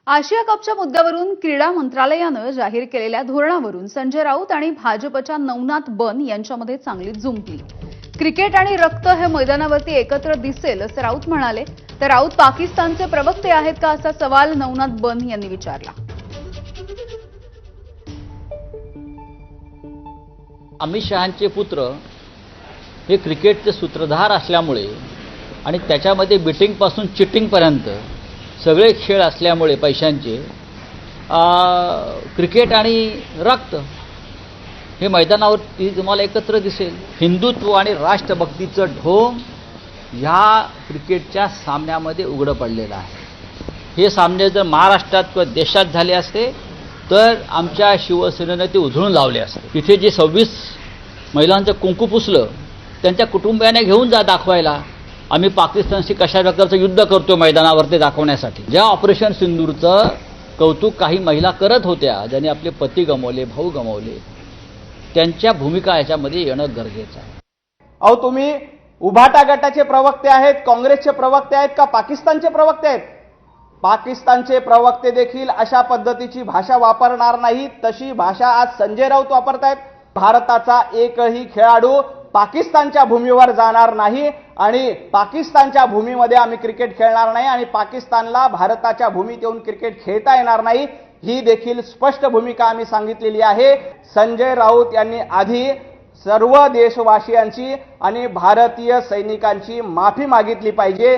आशिया कपच्या मुद्द्यावरून क्रीडा मंत्रालयानं जाहीर केलेल्या धोरणावरून संजय राऊत आणि भाजपच्या नवनाथ बन यांच्यामध्ये चांगलीच जुंपली। क्रिकेट आणि रक्त हे मैदानावरती एकत्र दिसेल असं राऊत म्हणाले। तर राऊत पाकिस्तानचे प्रवक्ते आहेत का असा सवाल नवनाथ बन यांनी विचारला। अमित शहांचे पुत्र हे क्रिकेटचे सूत्रधार असल्यामुळे आणि त्याच्यामध्ये बेटिंग पासून चिटिंग पर्यंत सगळे खेळ असल्यामुळे पैशांचे क्रिकेट आणि रक्त हे मैदानावर तुम्हाला एकत्र दिसेल। हिंदुत्व आणि राष्ट्रभक्तीचं ढोंग ह्या क्रिकेटच्या सामन्यामध्ये उघडं पडलेलं आहे। हे सामने जर महाराष्ट्रात किंवा देशात झाले असते तर आमच्या शिवसेनेने ते उधळून लावले असते। तिथे जे 26 महिलांचं कुंकू पुसलं त्यांच्या कुटुंबियांना घेऊन जा दाखवायला आम्ही पाकिस्तानशी कशा प्रकारचं युद्ध करतो मैदानावर ते दाखवण्यासाठी। ज्या ऑपरेशन सिंदूरचं कौतुक काही महिला करत होत्या ज्यांनी आपले पती गमावले, भाऊ गमावले, त्यांच्या भूमिका याच्यामध्ये येणं गरजेचं आहे। अहो तुम्ही उभाटा गटाचे प्रवक्ते आहेत, काँग्रेसचे प्रवक्ते आहेत का पाकिस्तानचे प्रवक्ते आहेत? पाकिस्तानचे प्रवक्ते देखील अशा पद्धतीची भाषा वापरणार नाहीत। तशी भाषा आज संजय राऊत वापरतायत। भारताचा एकही खेळाडू पाकिस्तानच्या भूमीवर जाणार नाही आणि पाकिस्तानच्या भूमीमध्ये आम्ही क्रिकेट खेळणार नाही आणि पाकिस्तानला भारताच्या भूमीत येऊन क्रिकेट खेळता येणार नाही, ही देखील स्पष्ट भूमिका आम्ही सांगितलेली आहे। संजय राऊत यांनी आधी सर्व देशवासियांची आणि भारतीय सैनिकांची माफी मागितली पाहिजे।